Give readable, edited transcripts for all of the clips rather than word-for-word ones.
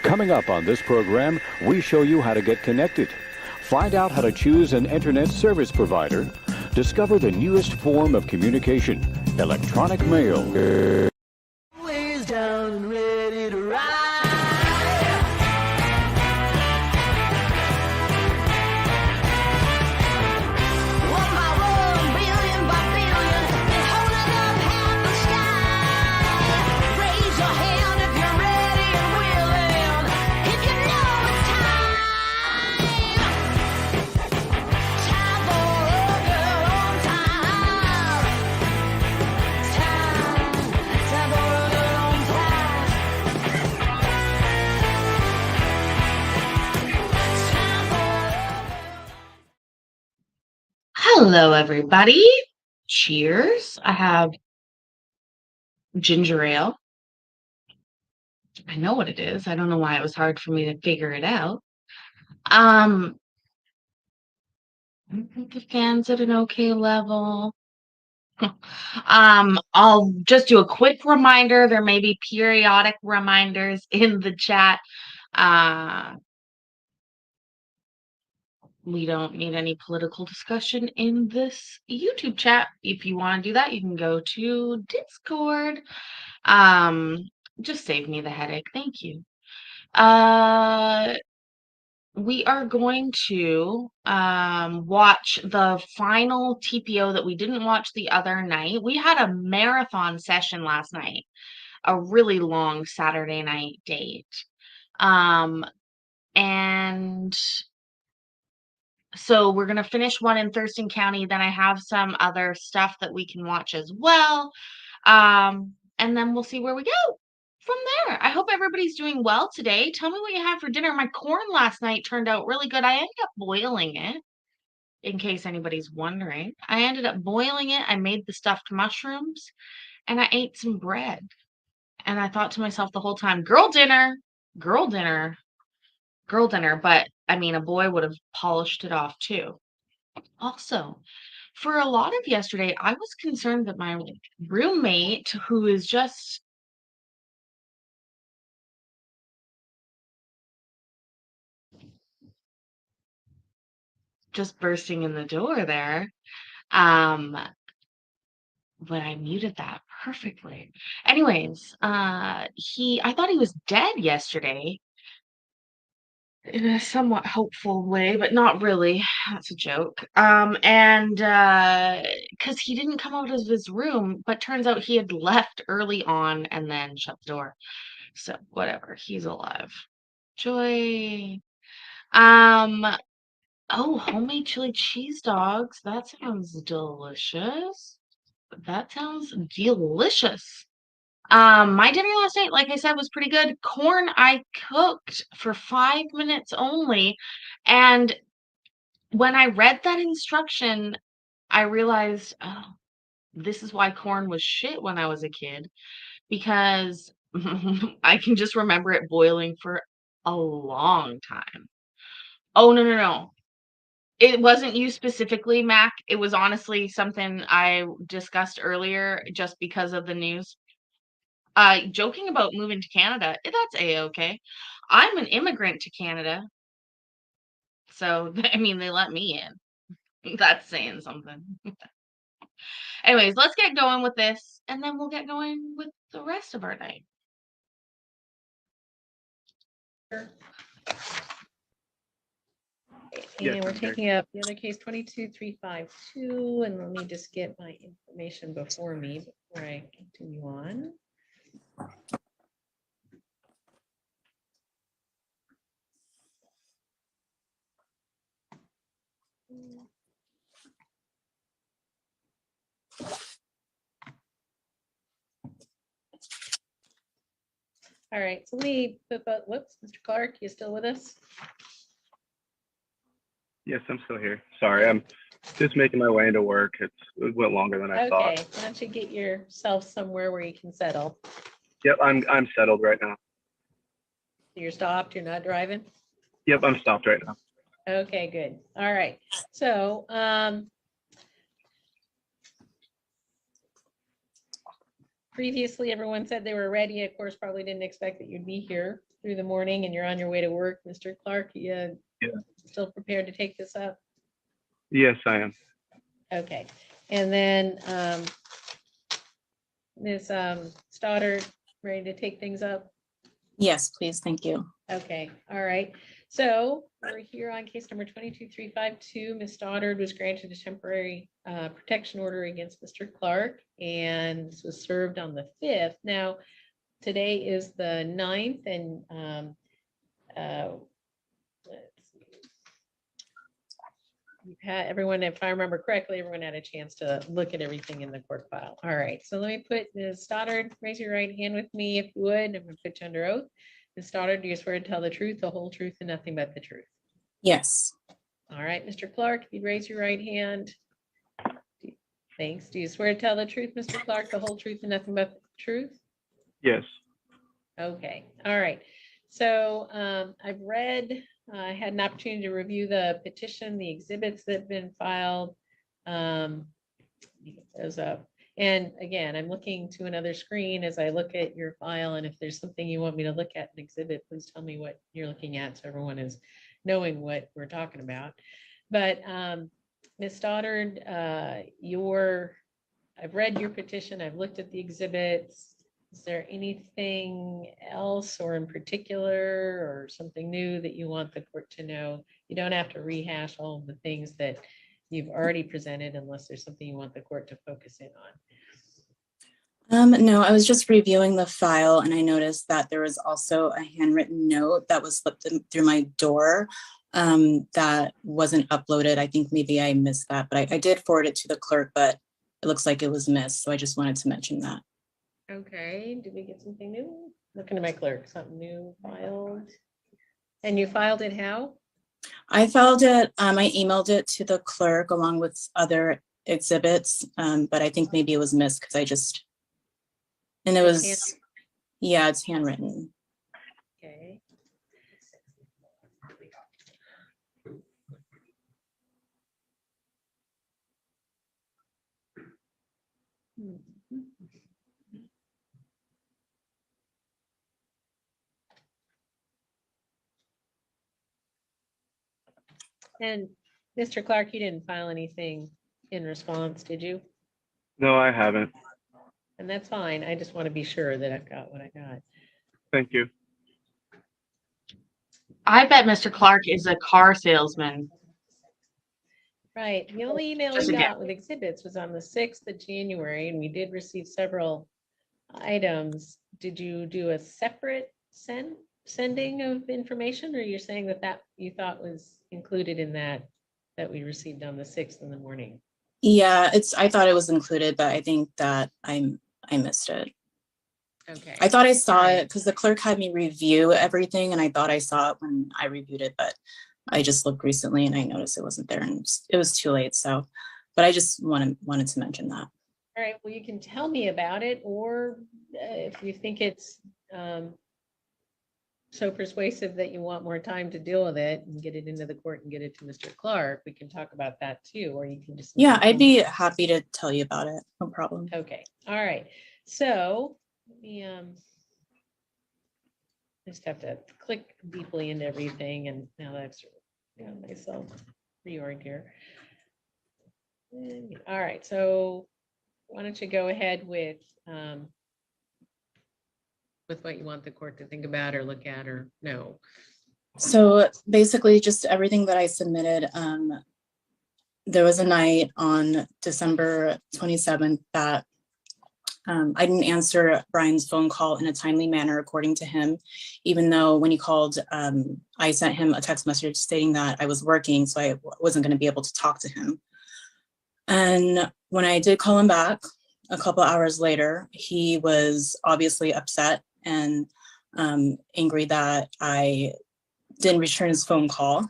Coming up on this program, we show you how to get connected. Find out how to choose an internet service provider. Discover the newest form of communication, electronic mail. Always down and ready to ride. One by 1 billion by billion, and holding up half the sky. Raise your hand if you're ready and willing. If you know it's time. Time for a girl on time. Time for a girl on time. Time for Hello, everybody. Cheers. I have ginger ale. I know what it is. I don't know why it was hard for me to figure it out. I think the fan's at an okay level. I'll just do a quick reminder. There may be periodic reminders in the chat. We don't need any political discussion in this YouTube chat. If you want to do that, you can go to Discord. Just save me the headache. Thank you. We are going to watch the final TPO that we didn't watch the other night. We had a marathon session last night, a really long Saturday night date. And so we're going to finish one in Thurston County. Then I have some other stuff that we can watch as well. And then we'll see where we go from there. I hope everybody's doing well today. Tell me what you had for dinner. My corn last night turned out really good. I ended up boiling it, in case anybody's wondering. I ended up boiling it. I made the stuffed mushrooms, and I ate some bread. And I thought to myself the whole time, girl dinner, girl dinner, girl dinner. But I mean, a boy would have polished it off too. Also, for a lot of yesterday, I was concerned that my roommate, who is just bursting in the door there, but I muted that perfectly. Anyways, I thought he was dead yesterday in a somewhat hopeful way, but not really. That's a joke. And because he didn't come out of his room, but turns out he had left early on and then shut the door. So whatever, he's alive. Joy. Oh, homemade chili cheese dogs. That sounds delicious. That sounds delicious. My dinner last night, like I said, was pretty good. Corn I cooked for 5 minutes only. And when I read that instruction, I realized, oh, this is why corn was shit when I was a kid, because I can just remember it boiling for a long time. Oh, no, no, no. It wasn't you specifically, Mac. It was honestly something I discussed earlier just because of the news. Joking about moving to Canada, that's a-okay. I'm an immigrant to Canada, so I mean they let me in. That's saying something. Anyways, let's get going with this, and then we'll get going with the rest of our night. And we're taking up the other case 22352, and let me just get my information before me before I continue on. All right, so we put about, whoops, Mr. Clark, you still with us? Yes, I'm still here. Sorry, I'm just making my way into work. It went longer than I thought. Okay, why don't you get yourself somewhere where you can settle? Yep, I'm settled right now. You're stopped, you're not driving? Yep, I'm stopped right now. Okay, good. All right. So, previously everyone said they were ready. Of course, probably didn't expect that you'd be here through the morning and you're on your way to work, Mr. Clark, you Yeah. still prepared to take this up? Yes, I am. Okay, and then Ms. Stoddard, ready to take things up? Yes, please. Thank you. Okay, all right. So we're here on case number 22352. Ms. Stoddard was granted a temporary protection order against Mr. Clark, and this was served on the 5th. Now, today is the 9th, and let's see. You've had everyone, if I remember correctly, everyone had a chance to look at everything in the court file. All right, so let me put Ms. Stoddard, raise your right hand with me if you would. I'm going to put you under oath. Ms. Stoddard, do you swear to tell the truth, the whole truth, and nothing but the truth? Yes. All right, Mr. Clark, if you'd raise your right hand. Thanks. Do you swear to tell the truth, Mr. Clark, the whole truth, and nothing but the truth? Yes. Okay, all right. So I've read, I had an opportunity to review the petition, the exhibits that have been filed. Those up. And again, I'm looking to another screen as I look at your file. And if there's something you want me to look at an exhibit, please tell me what you're looking at so everyone is knowing what we're talking about. But Ms. Stoddard, I've read your petition. I've looked at the exhibits. Is there anything else or in particular or something new that you want the court to know? You don't have to rehash all of the things that you've already presented unless there's something you want the court to focus in on. No, I was just reviewing the file and I noticed that there was also a handwritten note that was slipped through my door that wasn't uploaded. I think maybe I missed that, but I did forward it to the clerk, but it looks like it was missed. So I just wanted to mention that. Okay, did we get something new? Looking at my clerk, something new filed. And you filed it how? I filed it, I emailed it to the clerk along with other exhibits, but I think maybe it was missed because and it was, yeah, it's handwritten. Okay. And Mr. Clark, you didn't file anything in response, did you? No, I haven't. And that's fine. I just want to be sure that I've got what I got. Thank you. I bet Mr. Clark is a car salesman. Right. The only email Just we a got with exhibits was on the 6th of January, and we did receive several items. Did you do a separate sending of information, or you're saying that you thought was included in that we received on the 6th in the morning? Yeah, I thought it was included, but I think that I missed it. Okay. I thought I saw it because the clerk had me review everything and I thought I saw it when I reviewed it, but I just looked recently and I noticed it wasn't there and it was too late. So, but I just wanted to mention that. All right, well, you can tell me about it, or if you think it's so persuasive that you want more time to deal with it and get it into the court and get it to Mr. Clark, we can talk about that too, or you can just. Yeah, I'd be happy to tell you about it. No problem. Okay, all right. So let me just have to click deeply into everything, and now that I've sort of got myself reorged here. All right, so why don't you go ahead with what you want the court to think about or look at or no? So basically just everything that I submitted. There was a night on December 27th that I didn't answer Brian's phone call in a timely manner, according to him, even though when he called, I sent him a text message stating that I was working, so I wasn't going to be able to talk to him. And when I did call him back a couple hours later, he was obviously upset and angry that I didn't return his phone call.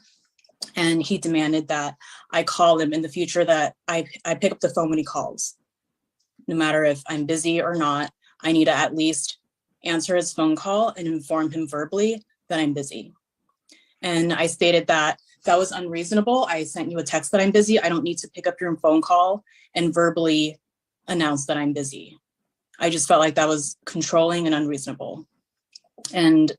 And he demanded that I call him in the future, that I pick up the phone when he calls. No matter if I'm busy or not, I need to at least answer his phone call and inform him verbally that I'm busy. And I stated that that was unreasonable. I sent you a text that I'm busy. I don't need to pick up your phone call and verbally announce that I'm busy. I just felt like that was controlling and unreasonable. And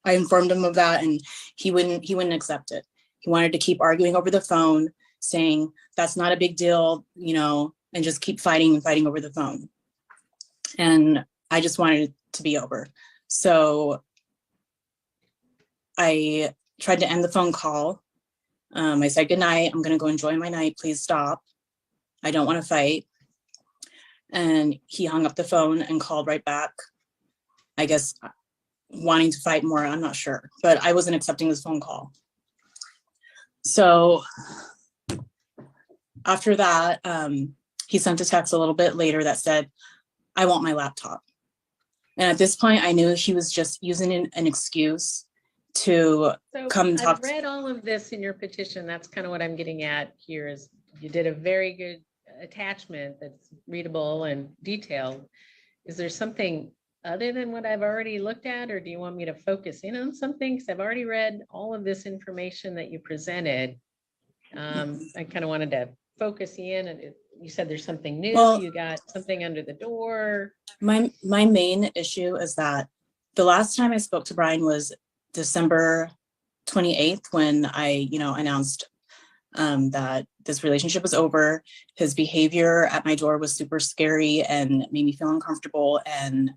I informed him of that, and he wouldn't accept it. He wanted to keep arguing over the phone, saying that's not a big deal, you know, and just keep fighting and fighting over the phone. And I just wanted it to be over. So I tried to end the phone call. I said, good night. I'm going to go enjoy my night. Please stop. I don't want to fight. And he hung up the phone and called right back, I guess wanting to fight more. I'm not sure, but I wasn't accepting his phone call. So after that, he sent a text a little bit later that said, I want my laptop. And at this point, I knew he was just using an excuse to come talk. I've read all of this in your petition. That's kind of what I'm getting at here is you did a very good attachment that's readable and detailed. Is there something other than what I've already looked at, or do you want me to focus in on something? Because I've already read all of this information that you presented. I kind of wanted to focus in, and you said there's something new. Well, you got something under the door. My main issue is that the last time I spoke to Brian was December 28th, when I, you know, announced that this relationship was over. His behavior at my door was super scary and made me feel uncomfortable. And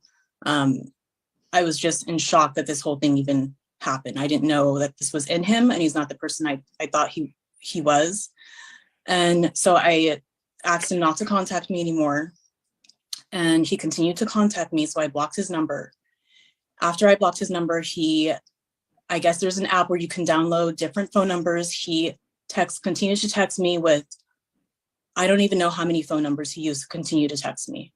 I was just in shock that this whole thing even happened. I didn't know that this was in him, and he's not the person I thought he was. And so I asked him not to contact me anymore. And he continued to contact me, so I blocked his number. After I blocked his number, I guess there's an app where you can download different phone numbers. He continues to text me with, I don't even know how many phone numbers he used to continue to text me.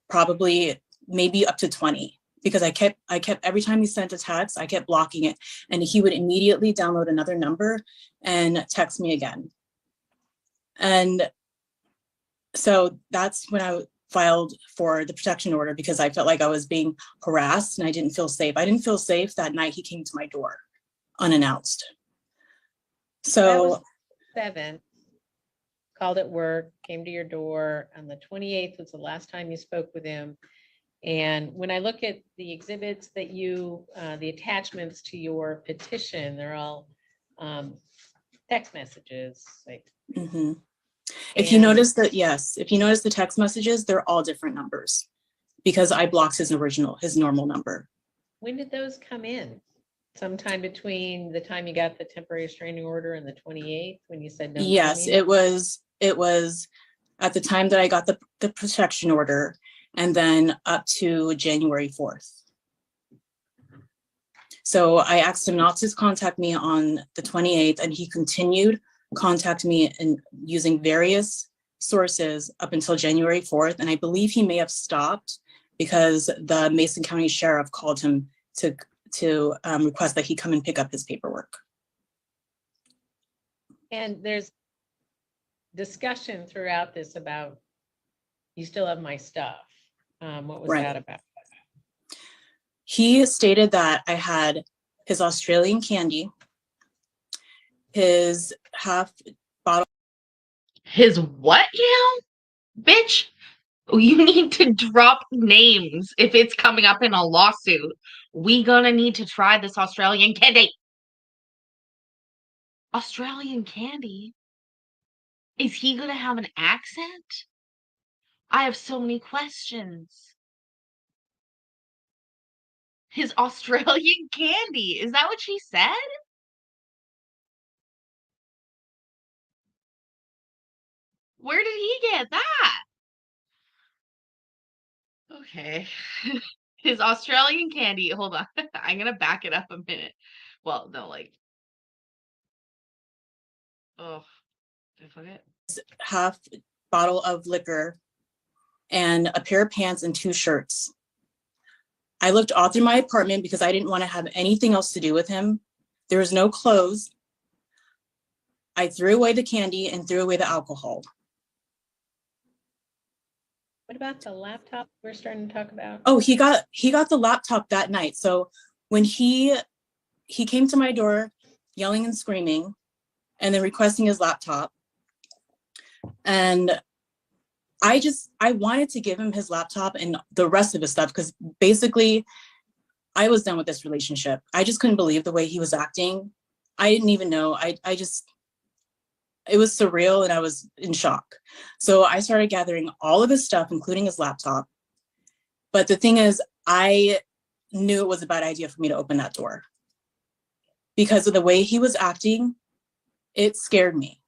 Probably maybe up to 20, because I kept every time he sent a text, I kept blocking it, and he would immediately download another number and text me again. And so that's when I filed for the protection order, because I felt like I was being harassed and I didn't feel safe. I didn't feel safe that night he came to my door unannounced. So 7th, called at work, came to your door on the 28th was the last time you spoke with him. And when I look at the exhibits that you, the attachments to your petition, they're all text messages. Like, if you notice that, yes, if you notice the text messages, they're all different numbers, because I blocked his normal number. when did those come in? Sometime between the time you got the temporary restraining order and the 28th, when you said no? Yes, it was at the time that I got the protection order, and then up to January 4th. So I asked him not to contact me on the 28th, and he continued contacting me and using various sources up until January 4th. And I believe he may have stopped because the Mason County Sheriff called him to request that he come and pick up his paperwork. And there's discussion throughout this about, you still have my stuff. What was that about? He stated that I had his Australian candy, his half bottle. His what now? Bitch, you need to drop names if it's coming up in a lawsuit. We gonna need to try this Australian candy. Australian candy? Is he gonna have an accent? I have so many questions. His Australian candy. Is that what she said? Where did he get that? Okay. His Australian candy. Hold on. I'm gonna back it up a minute. Well, no, like. Oh, did I forget? Half bottle of liquor and a pair of pants and 2 shirts. I looked all through my apartment because I didn't want to have anything else to do with him. There was no clothes. I threw away the candy and threw away the alcohol. What about the laptop we're starting to talk about? Oh, he got the laptop that night. So when he came to my door yelling and screaming and then requesting his laptop, and I wanted to give him his laptop and the rest of his stuff, because basically I was done with this relationship. I just couldn't believe the way he was acting. I didn't even know. It was surreal and I was in shock. So I started gathering all of his stuff, including his laptop. But the thing is, I knew it was a bad idea for me to open that door. Because of the way he was acting, it scared me.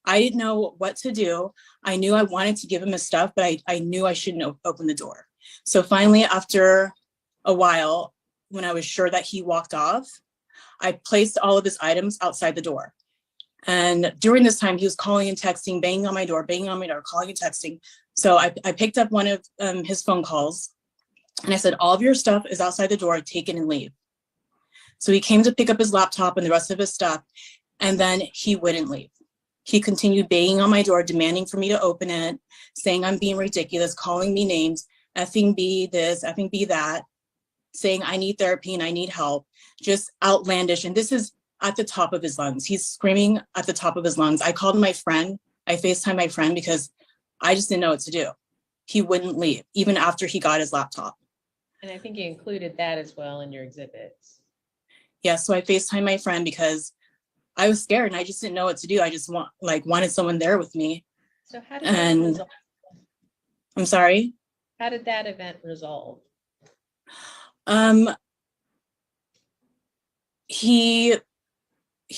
I didn't know what to do. I knew I wanted to give him his stuff, but I knew I shouldn't open the door. So finally, after a while, when I was sure that he walked off, I placed all of his items outside the door. And during this time, he was calling and texting, banging on my door, calling and texting. So I picked up one of his phone calls and I said, all of your stuff is outside the door, take it and leave. So he came to pick up his laptop and the rest of his stuff, and then he wouldn't leave. He continued banging on my door, demanding for me to open it, saying I'm being ridiculous, calling me names, effing B this, effing B that, saying I need therapy and I need help, just outlandish. And this is at the top of his lungs. He's screaming at the top of his lungs. I called my friend. I FaceTimed my friend because I just didn't know what to do. He wouldn't leave, even after he got his laptop. And I think you included that as well in your exhibits. Yeah, so I FaceTimed my friend because I was scared and I just didn't know what to do. I just wanted someone there with me. So how did that And resolve? I'm sorry. How did that event resolve? He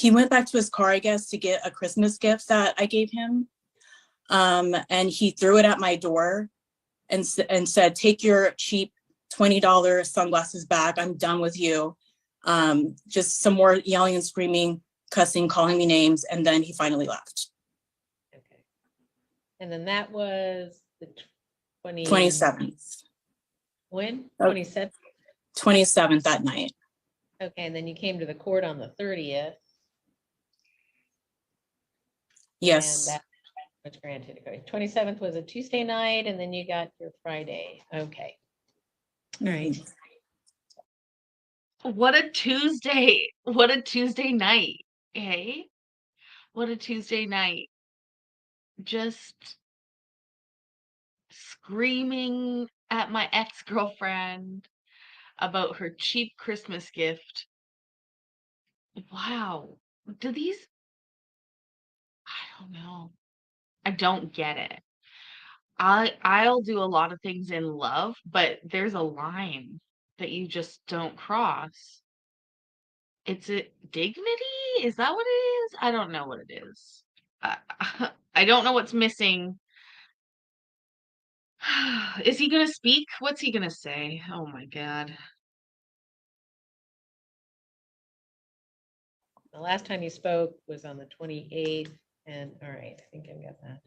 went back to his car, I guess, to get a Christmas gift that I gave him. And he threw it at my door and said, take your cheap $20 sunglasses back. I'm done with you. Just some more yelling and screaming, cussing, calling me names. And then he finally left. Okay. And then that was the 27th. When? Oh. 27th? 27th that night. Okay, and then you came to the court on the 30th. Yes. And that was granted. Okay. 27th was a Tuesday night, and then you got your Friday. Okay. All right. What a Tuesday. What a Tuesday night. Hey? What a Tuesday night. Just screaming at my ex-girlfriend about her cheap Christmas gift. Wow. Do these? I don't know. I don't get it. I'll do a lot of things in love, but there's a line that you just don't cross. It's a dignity? Is that what it is? I don't know what it is. I, I don't know what's missing. Is he gonna speak? What's he gonna say? Oh my God. The last time you spoke was on the 28th, and all right, I think I've got that.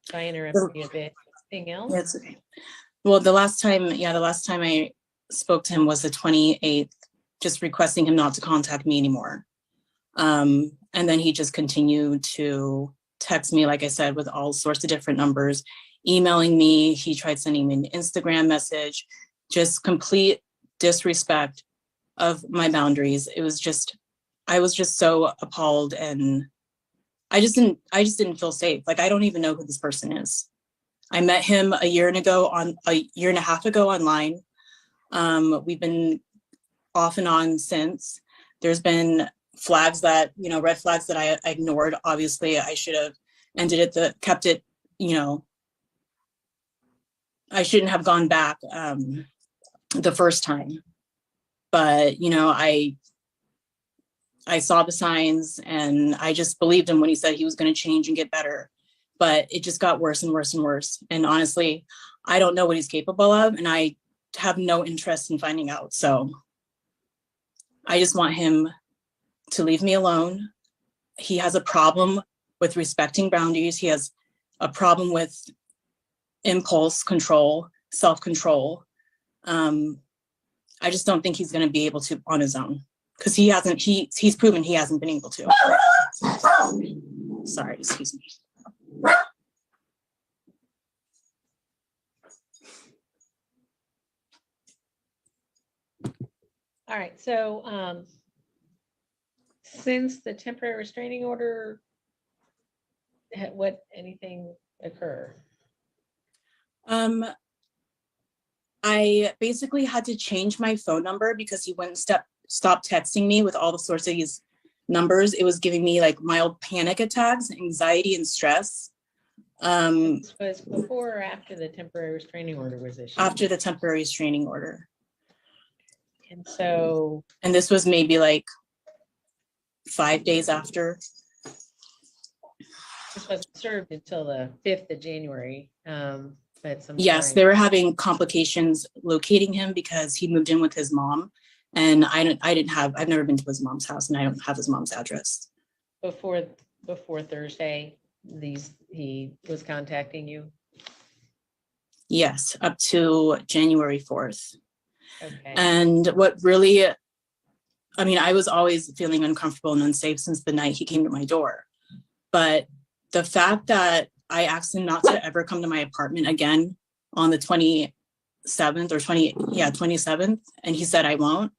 So I interrupted you a bit. Anything else? That's okay. Well, the last time I spoke to him was the 28th, just requesting him not to contact me anymore. And then he just continued to text me, like I said, with all sorts of different numbers, emailing me. He tried sending me an Instagram message, just complete disrespect of my boundaries. I was just so appalled, and I just didn't feel safe. Like, I don't even know who this person is. I met him a year and a half ago online. We've been off and on since. There's been flags that, red flags that I ignored. Obviously, I should have kept it, I shouldn't have gone back the first time. But, I saw the signs and I just believed him when he said he was going to change and get better. But it just got worse and worse and worse. And honestly, I don't know what he's capable of, and I have no interest in finding out. So I just want him to leave me alone. He has a problem with respecting boundaries. He has a problem with impulse control, self-control. I just don't think he's going to be able to on his own, because he's proven he hasn't been able to. Sorry, excuse me. All right, so since the temporary restraining order, anything occur? I basically had to change my phone number because he wouldn't stop texting me with all the sorts of these numbers. It was giving me like mild panic attacks, anxiety, and stress. This was before or after the temporary restraining order was issued? After the temporary restraining order. And so, And this was maybe like 5 days after. this wasn't served until the 5th of January. But Yes, sometime- they were having complications locating him because he moved in with his mom. And I've never been to his mom's house, and I don't have his mom's address. Before Thursday, he was contacting you? Yes, up to January 4th. Okay. And what really, I mean, I was always feeling uncomfortable and unsafe since the night he came to my door. But the fact that I asked him not to ever come to my apartment again on the 27th, and he said, I won't.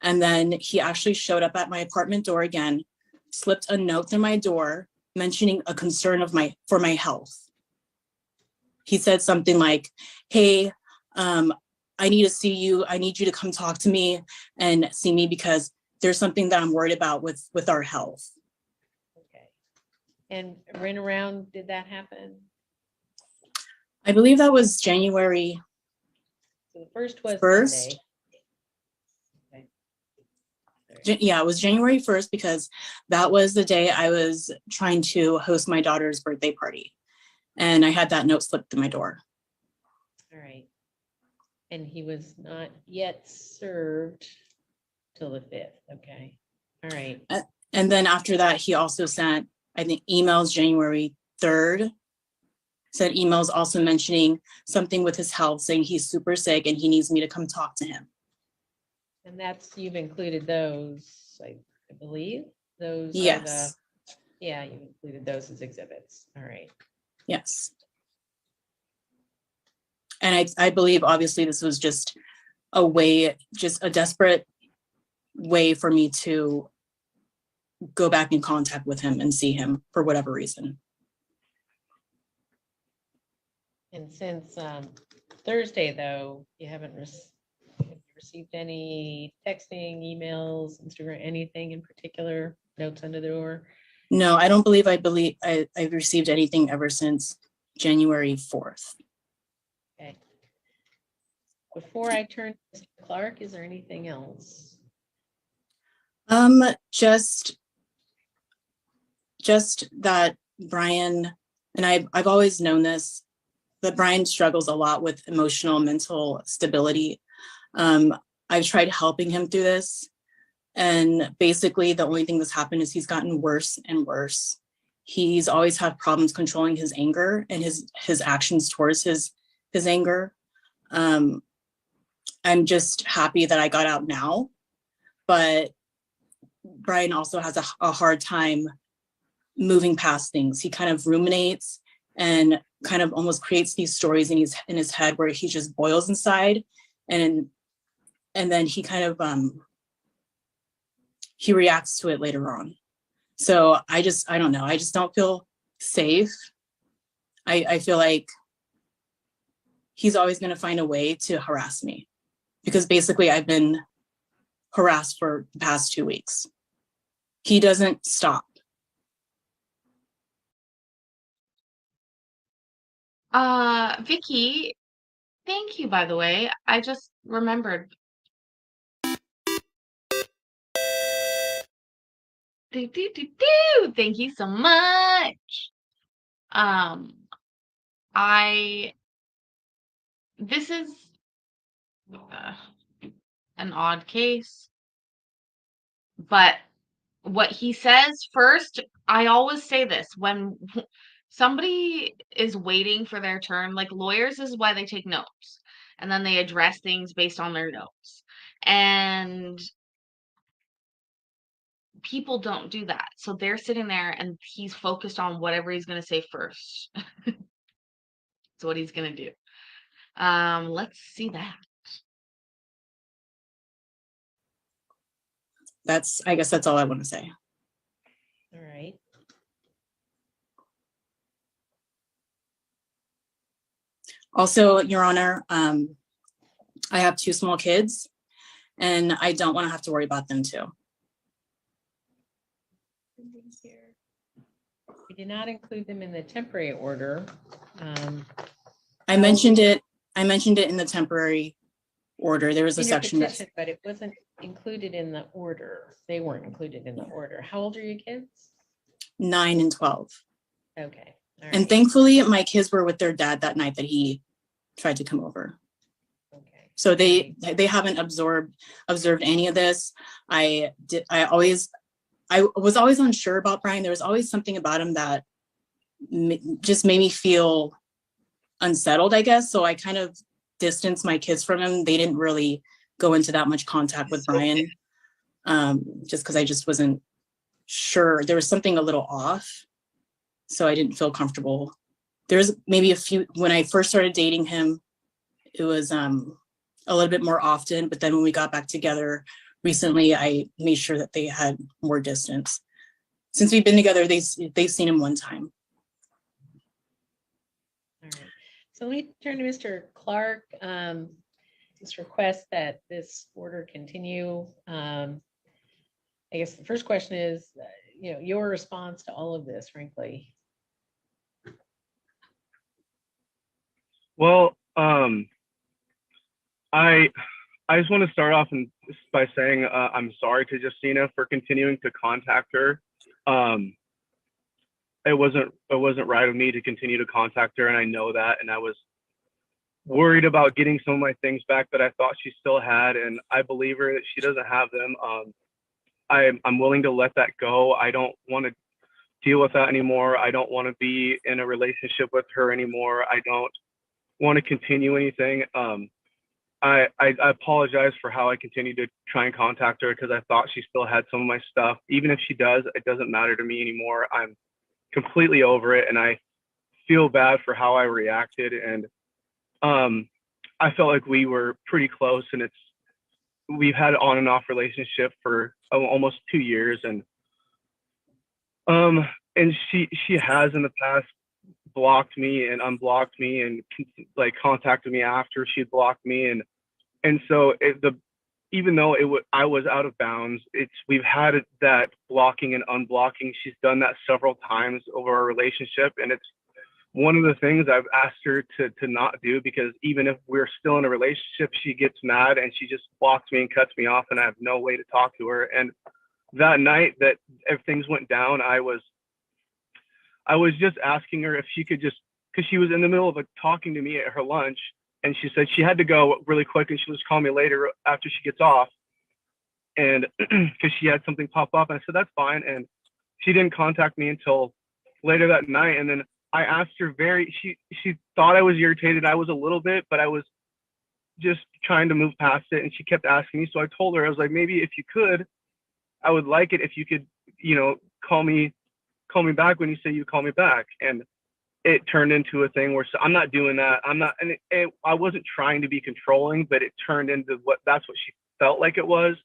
And then he actually showed up at my apartment door again, slipped a note through my door mentioning a concern for my health. He said something like, hey, I need to see you. I need you to come talk to me and see me because there's something that I'm worried about with our health. Okay. And when around did that happen? I believe that was January So the first was 1st. Monday. Okay. Yeah, it was January 1st because that was the day I was trying to host my daughter's birthday party. And I had that note slipped through my door. All right. And he was not yet served till the 5th. Okay. All right. And then after that, he also sent, I think, emails January 3rd. Sent emails also mentioning something with his health, saying he's super sick and he needs me to come talk to him. And you've included those, I believe, those. Yes. Yeah, you've included those as exhibits. All right. Yes. And I believe obviously this was just a desperate way for me to go back in contact with him and see him for whatever reason. And since Thursday, though, you haven't received any texting, emails, Instagram, anything in particular, notes under the door? No, I don't believe I've received anything ever since January 4th. Okay. Before I turn to Mr. Clark, is there anything else? Just that Brian, and I've always known this, that Brian struggles a lot with emotional, mental stability. I've tried helping him through this. And basically the only thing that's happened is he's gotten worse and worse. He's always had problems controlling his anger and his actions towards his anger. I'm just happy that I got out now, but Brian also has a hard time moving past things. He kind of ruminates and kind of almost creates these stories in his head where he just boils inside, and then he kind of he reacts to it later on. So I don't know. I just don't feel safe. I feel like he's always going to find a way to harass me because basically I've been harassed for the past 2 weeks. He doesn't stop. Vicky, thank you, by the way. I just remembered. Thank you so much. This is an odd case, but what he says first, I always say this when somebody is waiting for their turn, like lawyers is why they take notes and then they address things based on their notes. And people don't do that. So they're sitting there and he's focused on whatever he's going to say first. That's what he's going to do. Let's see that. I guess that's all I want to say. All right. Also, Your Honor, I have 2 small kids and I don't want to have to worry about them too. We did not include them in the temporary order. I mentioned it in the temporary order. There was a In your section petition, but it wasn't included in the order. They weren't included in the order. How old are your kids? 9 and 12. Okay. All And right. thankfully my kids were with their dad that night that he tried to come over. Okay. So they haven't observed any of this. I was always unsure about Brian. There was always something about him that just made me feel unsettled, I guess. So I kind of distanced my kids from him. They didn't really go into that much contact with Brian, just because I just wasn't sure. There was something a little off. So I didn't feel comfortable. There's maybe when I first started dating him, it was a little bit more often, but then when we got back together recently, I made sure that they had more distance. Since we've been together, they've seen him one time. All right. So let me turn to Mr. Clark. This request that this order continue. I guess the first question is, your response to all of this, frankly. Well, I just want to start off by saying I'm sorry to Justina for continuing to contact her. It wasn't right of me to continue to contact her, and I know that. And I was worried about getting some of my things back that I thought she still had, and I believe her that she doesn't have them. I'm willing to let that go. I don't want to deal with that anymore. I don't want to be in a relationship with her anymore. I don't want to continue anything. I apologize for how I continued to try and contact her because I thought she still had some of my stuff. Even if she does, it doesn't matter to me anymore. I'm completely over it, and I feel bad for how I reacted. And I felt like we were pretty close, and we've had an on and off relationship for almost 2 years, and she has in the past blocked me and unblocked me and like contacted me after she blocked me, and so even though I was out of bounds, we've had that blocking and unblocking. She's done that several times over our relationship, and it's one of the things I've asked her to not do, because even if we're still in a relationship, she gets mad and she just blocks me and cuts me off, and I have no way to talk to her. And that night that things went down, I was just asking her if she could just, because she was in the middle of talking to me at her lunch, and she said she had to go really quick and she'll just call me later after she gets off, and because she had something pop up. And I said that's fine, and she didn't contact me until later that night. And then I asked her she thought I was irritated. I was a little bit, but I was just trying to move past it, and she kept asking me. So I told her, I was like, maybe if you could, I would like it if you could, call me back when you say you call me back. And it turned into a thing where, so I'm not doing that. I wasn't trying to be controlling, but it turned into that's what she felt like it was.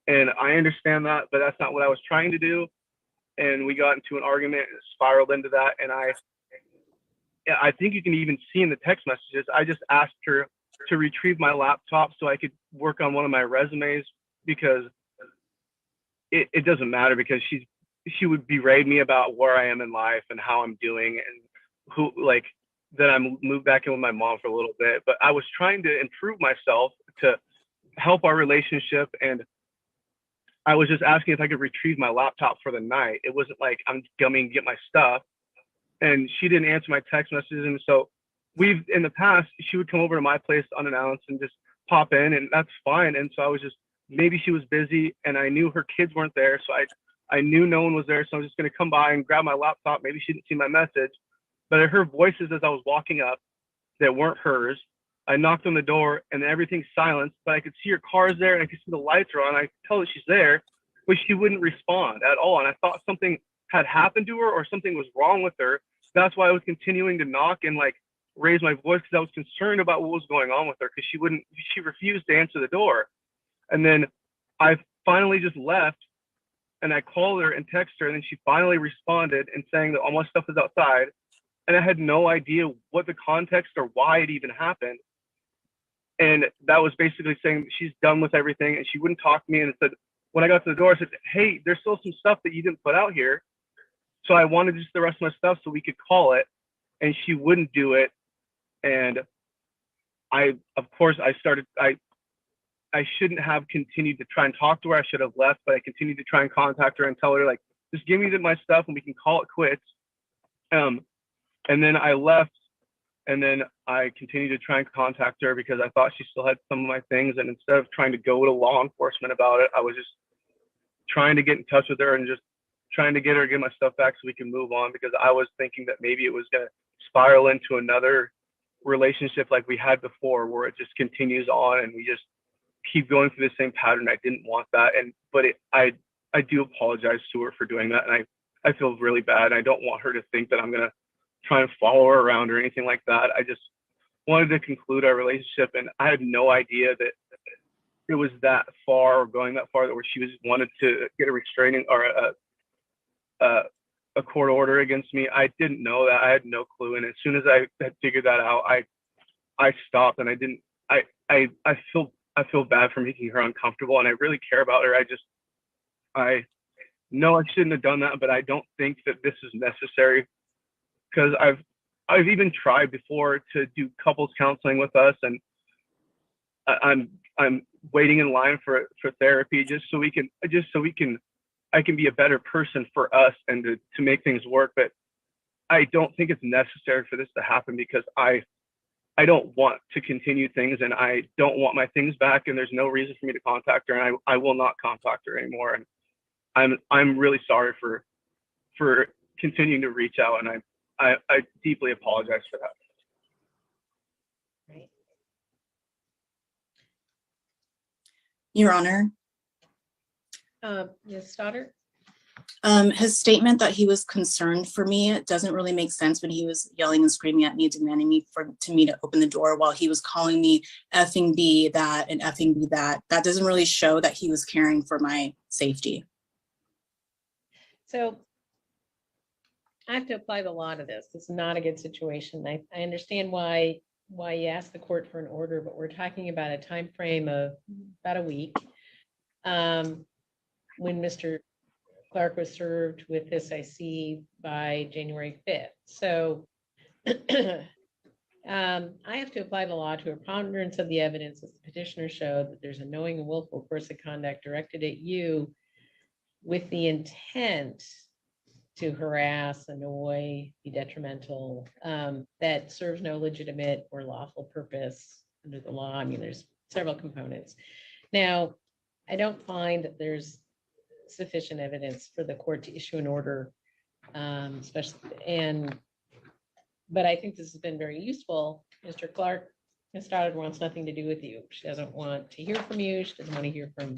And I understand that, but that's not what I was trying to do. And we got into an argument and spiraled into that. And I think you can even see in the text messages, I just asked her to retrieve my laptop so I could work on one of my resumes, because it doesn't matter, because she would berate me about where I am in life and how I'm doing, and that I moved back in with my mom for a little bit. But I was trying to improve myself to help our relationship, and I was just asking if I could retrieve my laptop for the night. It wasn't like I'm coming to get my stuff. And she didn't answer my text messages. And so in the past, she would come over to my place unannounced and just pop in, and that's fine. And so I was just, maybe she was busy, and I knew her kids weren't there. So I knew no one was there. So I was just going to come by and grab my laptop. Maybe she didn't see my message, but I heard voices as I was walking up that weren't hers. I knocked on the door, and then everything's silenced, but I could see her car's there, and I could see the lights are on. I could tell that she's there, but she wouldn't respond at all. And I thought something had happened to her or something was wrong with her. That's why I was continuing to knock and raise my voice, because I was concerned about what was going on with her, because she refused to answer the door. And then I finally just left, and I called her and texted her, and then she finally responded and saying that all my stuff is outside. And I had no idea what the context or why it even happened. And that was basically saying she's done with everything, and she wouldn't talk to me. And said, when I got to the door, I said, hey, there's still some stuff that you didn't put out here. So I wanted just the rest of my stuff so we could call it. And she wouldn't do it. And of course, I shouldn't have continued to try and talk to her. I should have left, but I continued to try and contact her and tell her, like, just give me my stuff and we can call it quits. And then I left, and then I continued to try and contact her because I thought she still had some of my things. And instead of trying to go to law enforcement about it, I was just trying to get in touch with her and just trying to get her to get my stuff back so we can move on, because I was thinking that maybe it was going to spiral into another relationship like we had before, where it just continues on and we just keep going through the same pattern. I didn't want that. I do apologize to her for doing that. And I feel really bad. I don't want her to think that I'm going to try and follow her around or anything like that. I just wanted to conclude our relationship. And I had no idea that it was that far, or going that far, that where she wanted to get a restraining or a court order against me. I didn't know that. I had no clue. And as soon as I had figured that out, I stopped, and I feel bad for making her uncomfortable, and I really care about her. I know I shouldn't have done that, but I don't think that this is necessary, because I've even tried before to do couples counseling with us, and I'm waiting in line for therapy just so I can be a better person for us and to make things work. But I don't think it's necessary for this to happen, because I don't want to continue things, and I don't want my things back, and there's no reason for me to contact her, and I will not contact her anymore. And I'm really sorry for continuing to reach out, and I deeply apologize for that. Right. Your Honor, Ms. Stoddard? his statement that he was concerned for me, it doesn't really make sense when he was yelling and screaming at me, demanding me to open the door while he was calling me effing B that and effing B that. That doesn't really show that he was caring for my safety. So I have to apply the law to this. This is not a good situation. I understand why you asked the court for an order, but we're talking about a time frame of about a week. When Mr. Clark was served with this, I see, by January 5th. So I have to apply the law to a preponderance of the evidence as the petitioner showed that there's a knowing and willful course of conduct directed at you with the intent to harass, annoy, be detrimental, that serves no legitimate or lawful purpose under the law. I mean, there's several components. Now, I don't find that there's sufficient evidence for the court to issue an order, but I think this has been very useful. Mr. Clark, Ms. Stoddard wants nothing to do with you. She doesn't want to hear from you. She doesn't want to hear from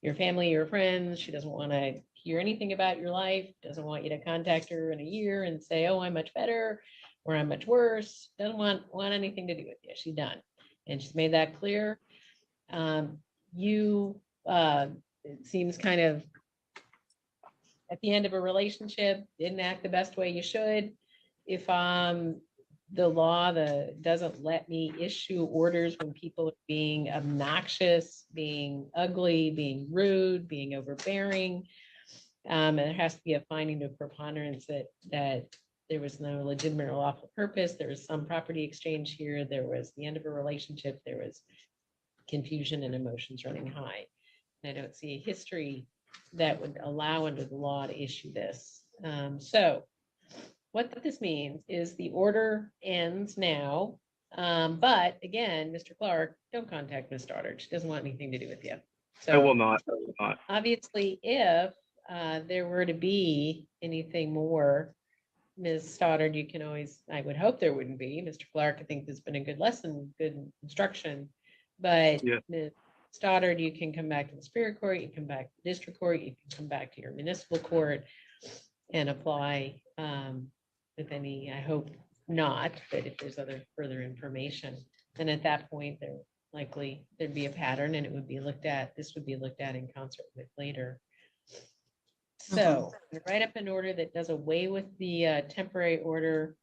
your family, your friends. She doesn't want to hear anything about your life. Doesn't want you to contact her in a year and say, oh, I'm much better or I'm much worse. Doesn't want anything to do with you. She's done. And she's made that clear. It seems kind of at the end of a relationship, didn't act the best way you should. If the law doesn't let me issue orders when people are being obnoxious, being ugly, being rude, being overbearing, and there has to be a finding of preponderance that there was no legitimate or lawful purpose. There was some property exchange here. There was the end of a relationship. There was confusion and emotions running high. And I don't see a history that would allow under the law to issue this. So what this means is the order ends now. But again, Mr. Clark, don't contact Ms. Stoddard. She doesn't want anything to do with you. So I will not. Obviously, if there were to be anything more, Ms. Stoddard, you can always, I would hope there wouldn't be. Mr. Clark, I think there's been a good lesson, good instruction. But yeah. Ms. Stoddard, you can come back to the Superior Court, you can come back to the District Court, you can come back to your municipal court and apply with any, I hope not, but if there's other further information, then at that point, there'd be a pattern and it would be looked at, this would be looked at in concert with later. So write up an order that does away with the temporary order.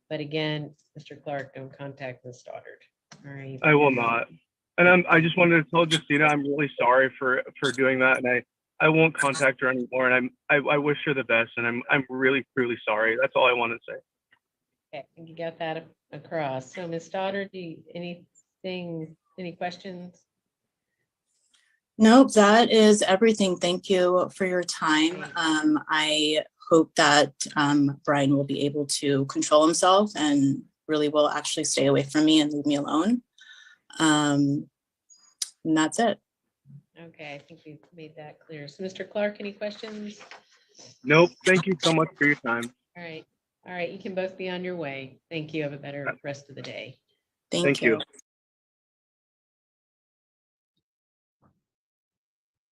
But again, Mr. Clark, don't contact Ms. Stoddard. All right. I will not. And I just wanted to tell Justina I'm really sorry for doing that, and I won't contact her anymore. And I wish her the best, and I'm really truly sorry. That's all I want to say. Okay, I think you got that across. So Ms. Stoddard, any questions? Nope, that is everything. Thank you for your time. I hope that Brian will be able to control himself and really will actually stay away from me and leave me alone. And that's it. Okay, I think we've made that clear. So Mr. Clark, any questions? Nope. Thank you so much for your time. All right. All right, you can both be on your way. Thank you. Have a better rest of the day. Thank you.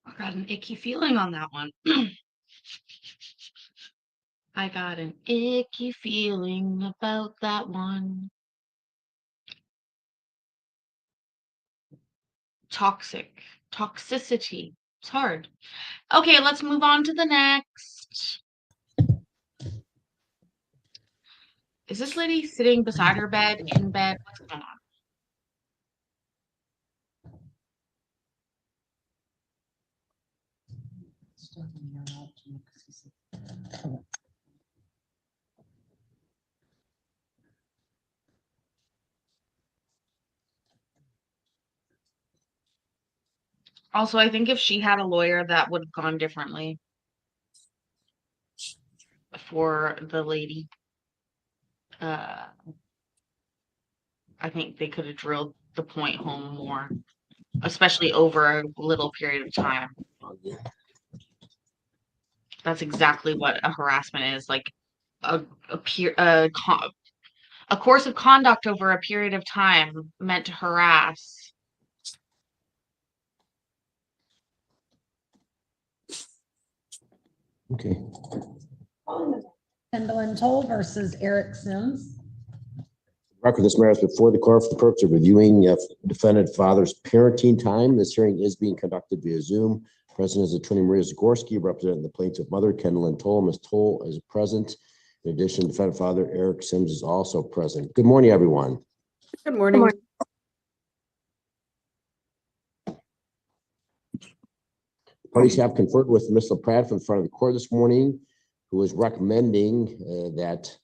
I got an icky feeling on that one. I got an icky feeling about that one. Toxicity. It's hard. Okay, let's move on to the next. Is this lady sitting beside her bed, in bed? What's going on? Also, I think if she had a lawyer, that would have gone differently for the lady. I think they could have drilled the point home more, especially over a little period of time. That's exactly what a harassment is, like a course of conduct over a period of time meant to harass. Okay. Kendall and Toll versus Eric Sims. Record this matter is before the court for the purpose of reviewing defendant father's parenting time. This hearing is being conducted via Zoom. Present is Attorney Maria Zagorski, representing the plaintiff mother, Kendall and Toll. Ms. Toll is present. In addition, defendant father Eric Sims is also present. Good morning, everyone. Good morning. Parties have conferred with Ms. LaPrade from the front of the court this morning, who is recommending that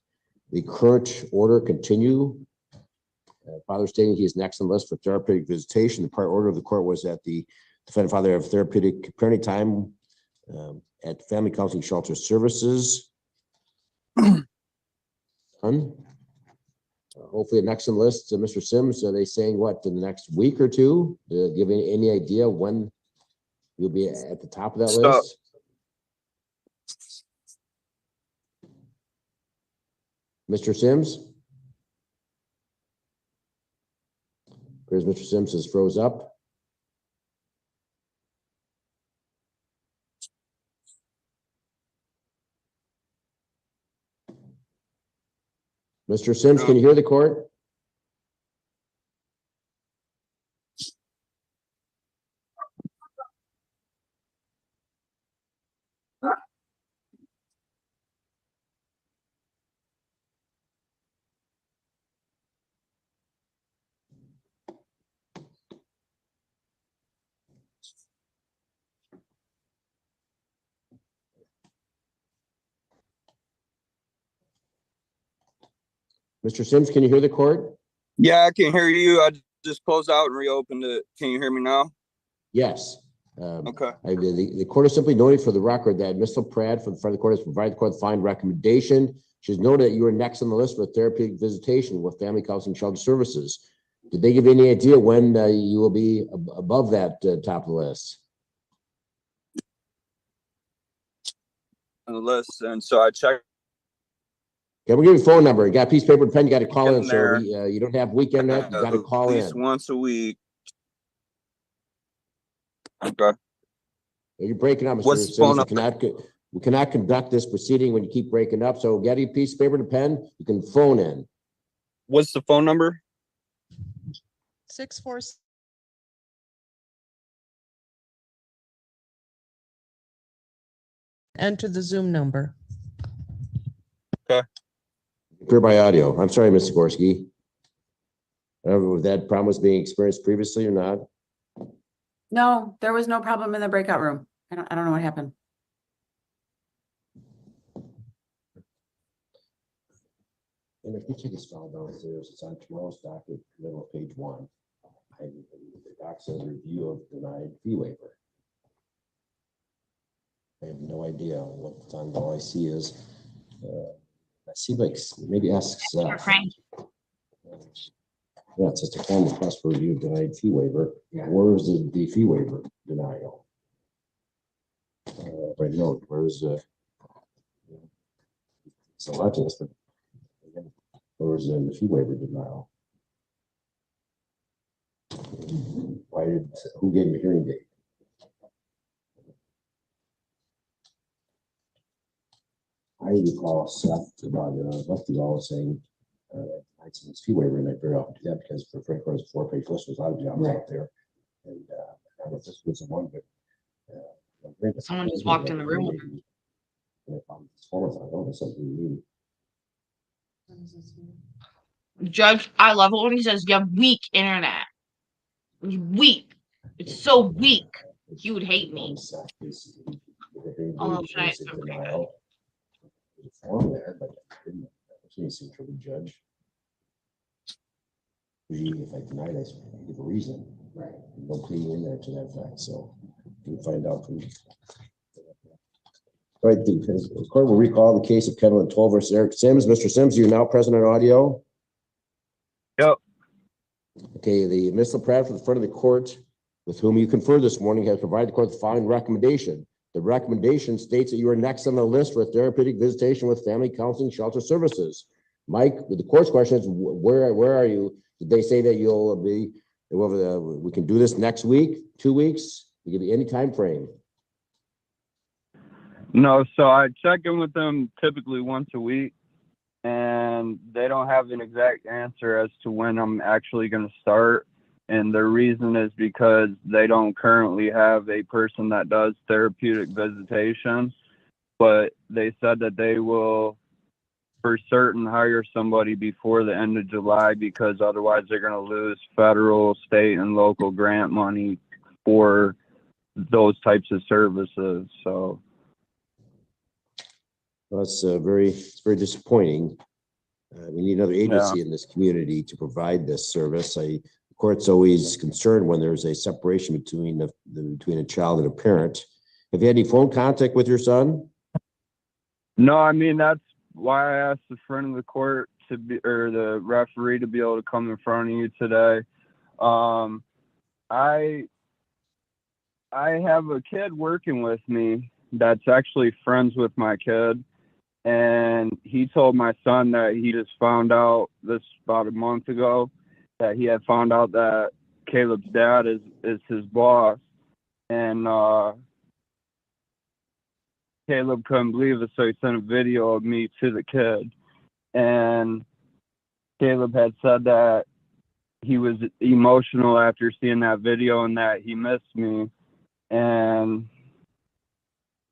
the current order continue. Father stating he is next on the list for therapeutic visitation. The prior order of the court was that the defendant father have therapeutic parenting time at Family Counseling Shelter Services. Hopefully next on the list, Mr. Sims, are they saying what, in the next week or two? Do you have any idea when you'll be at the top of that list? Mr. Sims? Appears Mr. Sims has froze up. Mr. Sims, can you hear the court? Mr. Sims, can you hear the court? Yeah, I can hear you. I just closed out and reopened it. Can you hear me now? Yes. Okay. The court is simply noting for the record that Ms. LaPrade from the front of the court has provided the court the following recommendation. She's noted that you are next on the list for therapeutic visitation with Family Counseling Shelter Services. Did they give you any idea when you will be above that top of the list? On the list, and so I checked. Okay, we'll give you a phone number. You got a piece of paper and pen, you got to call in. There. So you don't have weekend net, you got to call at least in. once a week. Okay. You're breaking up, Mr. What's the Sims. phone number? We cannot conduct this proceeding when you keep breaking up. So get a piece of paper and a pen. You can phone in. What's the phone number? 646. Enter the Zoom number. Clear by audio. I'm sorry, Ms. Zagorski. If that problem was being experienced previously or not? No, there was no problem in the breakout room. I don't know what happened. And if you take this file downstairs, it's on tomorrow's docket, middle of page 1. The doc says review of denied fee waiver. I have no idea what's on. All I see is, I see like maybe ask Seth. Yeah, it's just a formal request for review of denied fee waiver. Where is the fee waiver denial? Right note, where's it's a lot of this, but where's the fee waiver denial? Who gave him a hearing date? I recall Seth about Lefty Law saying I had some fee waiver, and I very often do that because for Frank Rose 4-page list was a lot of jobs out there, and I don't know if this was the one, but Someone just walked in the room. And I found this form, I thought, oh, this is really Judge, I love it when he says you have weak internet. You weak. It's so weak. You would hate me. Oh, nice. Form there, but I didn't see for the judge. Usually, if I deny this, I give a reason. Right. No plea in there to that fact, so we'll find out from. All right, the court will recall the case of Kendall and 12 versus Eric Sims. Mr. Sims, you're now present on audio. Yep. Okay, the Ms. LaPrade from the front of the court, with whom you conferred this morning, has provided the court the following recommendation. The recommendation states that you are next on the list for therapeutic visitation with family counseling shelter services. Mike, the court's question is, where are you? Did they say that you'll be, we can do this next week, 2 weeks? We give you any time frame. No, so I check in with them typically once a week, and they don't have an exact answer as to when I'm actually going to start. And the reason is because they don't currently have a person that does therapeutic visitation, but they said that they will for certain hire somebody before the end of July, because otherwise they're going to lose federal, state, and local grant money for those types of services. So that's very disappointing. We need another agency in this community to provide this service. The court's always concerned when there's a separation between between a child and a parent. Have you had any phone contact with your son? No, I mean, that's why I asked the friend of the court to be, or the referee, to be able to come in front of you today. I have a kid working with me that's actually friends with my kid, and he told my son that he just found out this about a month ago that he had found out that Caleb's dad is his boss, and Caleb couldn't believe it, so he sent a video of me to the kid. And Caleb had said that he was emotional after seeing that video and that he missed me. And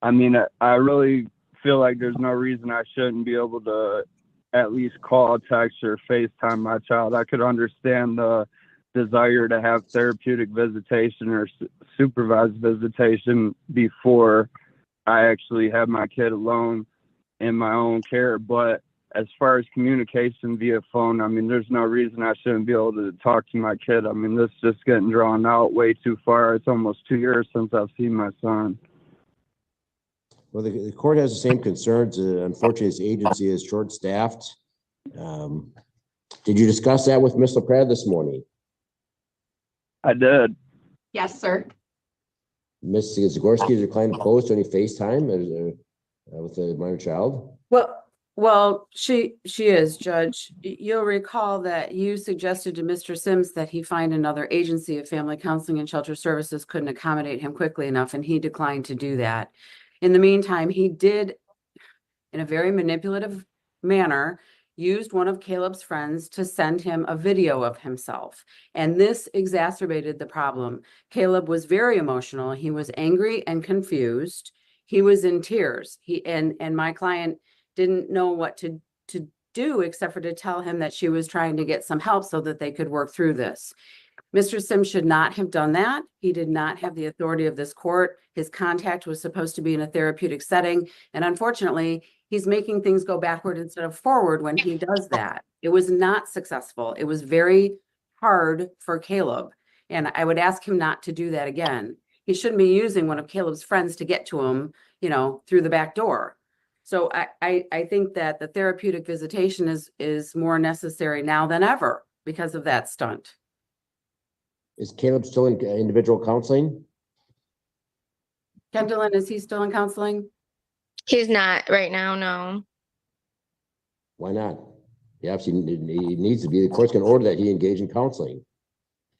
I mean, I really feel like there's no reason I shouldn't be able to at least call, text, or FaceTime my child. I could understand the desire to have therapeutic visitation or supervised visitation before I actually have my kid alone in my own care. But as far as communication via phone, I mean, there's no reason I shouldn't be able to talk to my kid. I mean, this is just getting drawn out way too far. It's almost 2 years since I've seen my son. Well, the court has the same concerns. Unfortunately, this agency is short-staffed. Did you discuss that with Ms. LaPrade this morning? I did. Yes, sir. Ms. Zagorski, is your client opposed to any FaceTime with a minor child? Well, she is, Judge. You'll recall that you suggested to Mr. Sims that he find another agency of family counseling and shelter services couldn't accommodate him quickly enough, and he declined to do that. In the meantime, he did, in a very manipulative manner, used one of Caleb's friends to send him a video of himself. And this exacerbated the problem. Caleb was very emotional. He was angry and confused. He was in tears. And my client didn't know what to do except for to tell him that she was trying to get some help so that they could work through this. Mr. Sims should not have done that. He did not have the authority of this court. His contact was supposed to be in a therapeutic setting. And unfortunately, he's making things go backward instead of forward when he does that. It was not successful. It was very hard for Caleb. And I would ask him not to do that again. He shouldn't be using one of Caleb's friends to get to him, through the back door. So I think that the therapeutic visitation is more necessary now than ever because of that stunt. Is Caleb still in individual counseling? Kendallin, is he still in counseling? He's not right now, no. Why not? He obviously he needs to be. The court's going to order that he engage in counseling.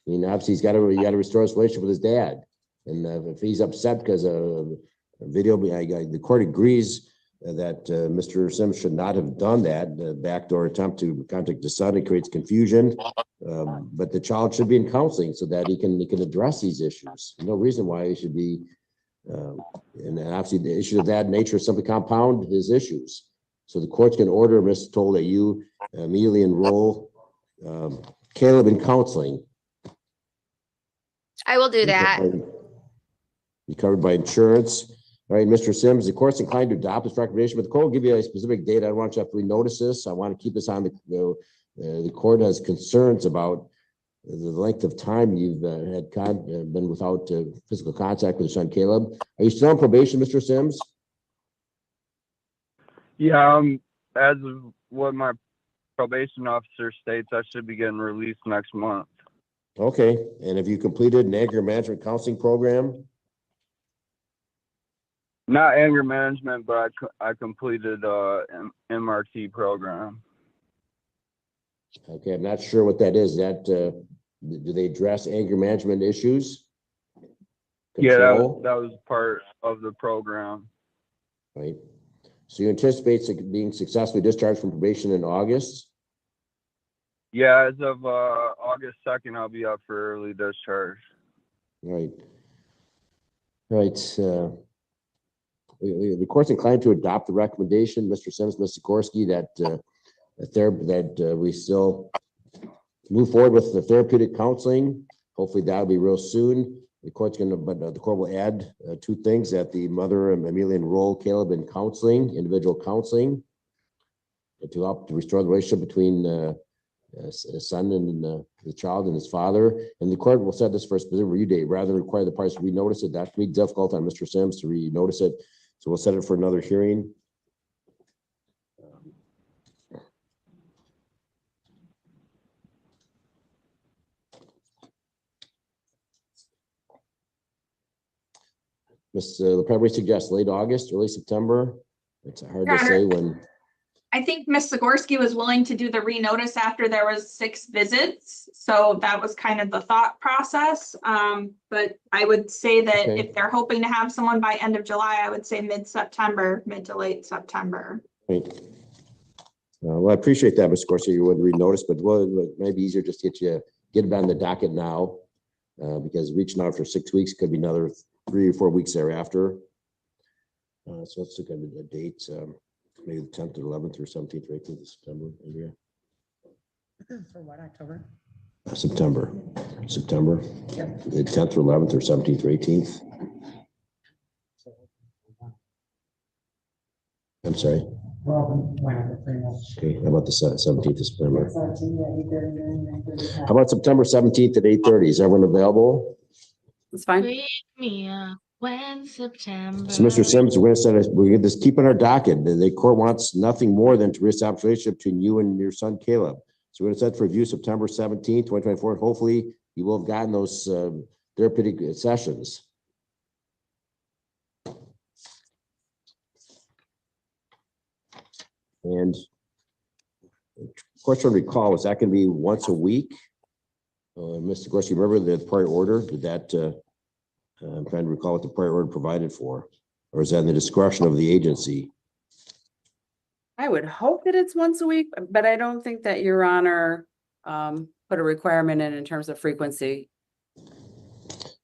I mean, obviously, he got to restore his relationship with his dad. And if he's upset because of a video, the court agrees that Mr. Sims should not have done that. The backdoor attempt to contact the son, it creates confusion. But the child should be in counseling so that he can address these issues. No reason why he should be. And obviously, the issue of that nature simply compound his issues. So the court's going to order Ms. Toll that you immediately enroll Caleb in counseling. I will do that. Be covered by insurance. All right, Mr. Sims, the court's inclined to adopt this recommendation, but the court will give you a specific date. I don't want you to have to renotice this. I want to keep this on the court has concerns about the length of time you've been without physical contact with your son Caleb. Are you still on probation, Mr. Sims? Yeah, as of what my probation officer states, I should be getting released next month. Okay, and have you completed an anger management counseling program? Not anger management, but I completed MRT program. Okay, I'm not sure what that is. That do they address anger management issues? Yeah, Control? that was part of the program. Right. So you anticipate being successfully discharged from probation in August? Yeah, as of August 2nd, I'll be up for early discharge. Right. Right. The court's inclined to adopt the recommendation, Mr. Sims, Ms. Sikorsky, that we still move forward with the therapeutic counseling. Hopefully that'll be real soon. The court will add two things: that the mother immediately enroll Caleb in counseling, individual counseling, to help to restore the relationship between his son and the child and his father. And the court will set this for a specific review date rather than require the parties to renotice it. That can be difficult on Mr. Sims to renotice it. So we'll set it for another hearing. Ms. LaPrade suggests late August, early September. It's hard to say when. I think Ms. Sikorsky was willing to do the renotice after there was 6 visits. So that was kind of the thought process. But I would say that if they're hoping to have someone by end of July, I would say mid-September, mid to late September. Right. Well, I appreciate that, Ms. Sikorsky, you wouldn't renotice, but it may be easier just to get it on the docket now because reaching out for 6 weeks could be another 3 or 4 weeks thereafter. So let's look at the dates. Maybe the 10th or 11th or 17th or 18th of September. Maybe. For what, October? September. Yep. The 10th or 11th or 17th or 18th. I'm sorry. Well, whenever, pretty much. Okay, how about the 17th of September? How about September 17th at 8:30? Is everyone available? It's fine. Wake me up when September. So, Mr. Sims, we're going to just keep on our docket. The court wants nothing more than to reestablish a relationship between you and your son, Caleb. So we're going to set for review September 17th, 2024. Hopefully you will have gotten those therapeutic sessions. And question to recall, is that going to be once a week? Mr. Gorski, remember the prior order? Did that, I'm trying to recall what the prior order provided for, or is that in the discretion of the agency? I would hope that it's once a week, but I don't think that Your Honor put a requirement in terms of frequency.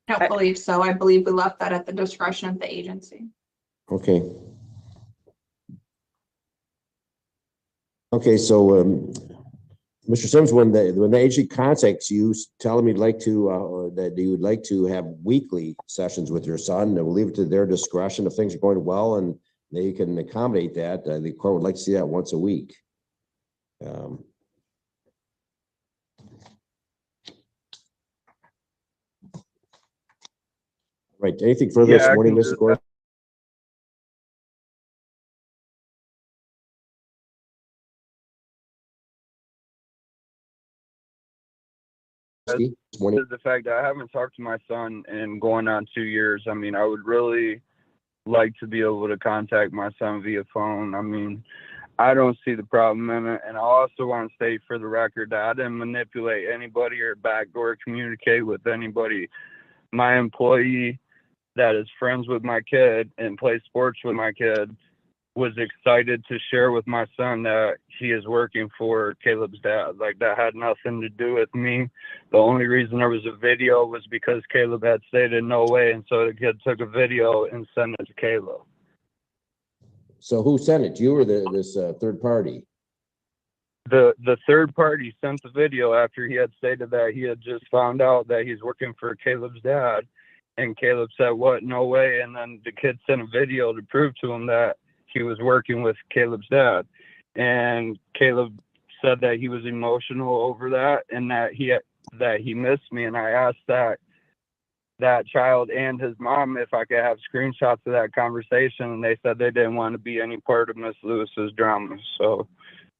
I don't believe so. I believe we left that at the discretion of the agency. Okay. Okay, so Mr. Sims, when the agency contacts you, tell them you'd like to that you would like to have weekly sessions with your son, and we'll leave it to their discretion if things are going well and they can accommodate that. The court would like to see that once a week. Right. Anything further this Yeah, I morning, can Mr. do Gorski? This morning? the fact that I haven't talked to my son in going on 2 years. I mean, I would really like to be able to contact my son via phone. I mean, I don't see the problem in it. And I also want to state for the record that I didn't manipulate anybody or backdoor communicate with anybody. My employee that is friends with my kid and plays sports with my kid was excited to share with my son that he is working for Caleb's dad. Like, that had nothing to do with me. The only reason there was a video was because Caleb had stated no way, and so the kid took a video and sent it to Caleb. So who sent it? You or this third party? The third party sent the video after he had stated that he had just found out that he's working for Caleb's dad, and Caleb said, "What? No way!" And then the kid sent a video to prove to him that he was working with Caleb's dad, and Caleb said that he was emotional over that and that he missed me. And I asked that child and his mom if I could have screenshots of that conversation, and they said they didn't want to be any part of Miss Lewis's drama. So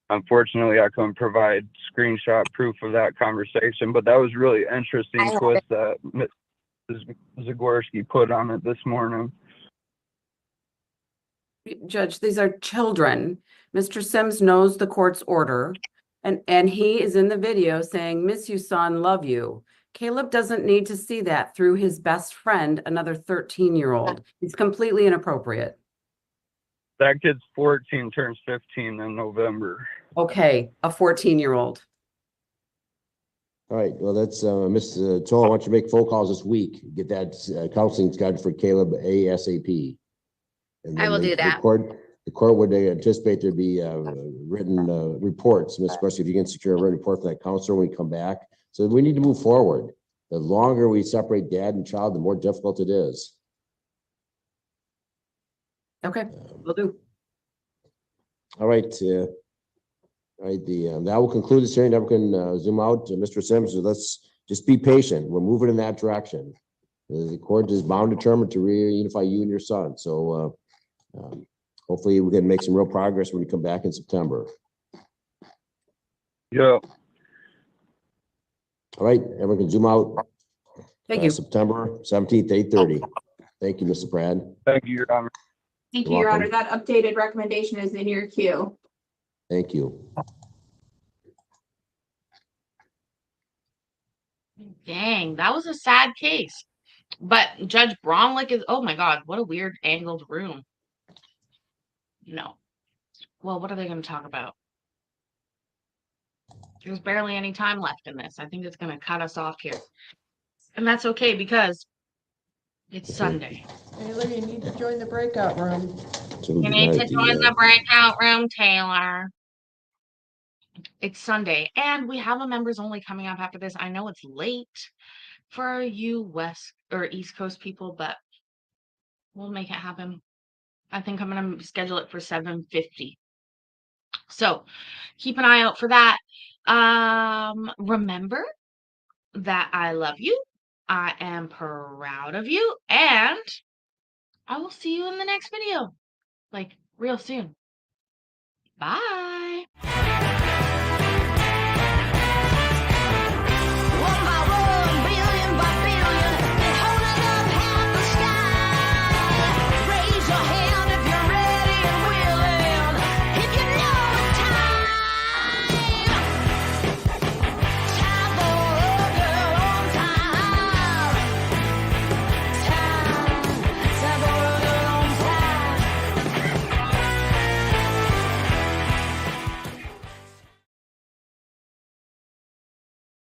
unfortunately, I couldn't provide screenshot proof of that conversation. But that was really interesting twist that Ms. Zagorski put on it this morning. Judge, these are children. Mr. Sims knows the court's order, and he is in the video saying, "Miss you, son, love you." Caleb doesn't need to see that through his best friend, another 13-year-old. It's completely inappropriate. That kid's 14, turns 15 in November. Okay, a 14-year-old. All right, well, that's Ms. Toll, I want you to make phone calls this week. Get that counseling scheduled for Caleb ASAP. And I then will do that. The court would anticipate there'd be written reports, Ms. Gorski, if you can secure a written report from that counselor when we come back. So we need to move forward. The longer we separate dad and child, the more difficult it is. Okay, will do. All right. All right. That will conclude this hearing. Now we can zoom out to Mr. Sims. So let's just be patient. We're moving in that direction. The court is bound determined to reunify you and your son. So hopefully we can make some real progress when we come back in September. Yeah. All right, everyone can zoom out. Thank you. September 17th, 8:30. Thank you, Mr. Pratt. Thank you, Your Honor. Thank You're you, Your welcome. Honor. That updated recommendation is in your queue. Thank you. Dang, that was a sad case. But Judge Bromlick is, oh my God, what a weird angled room. No. Well, what are they going to talk about? There's barely any time left in this. I think it's going to cut us off here. And that's okay because it's Sunday. Taylor, you need to join the breakout room. So You need to join the breakout room, Taylor. It's Sunday, and we have a members only coming up after this. I know it's late for you West or East Coast people, but we'll make it happen. I think I'm going to schedule it for 7:50. So keep an eye out for that. Remember that I love you. I am proud of you, and I will see you in the next video, like real soon. Bye.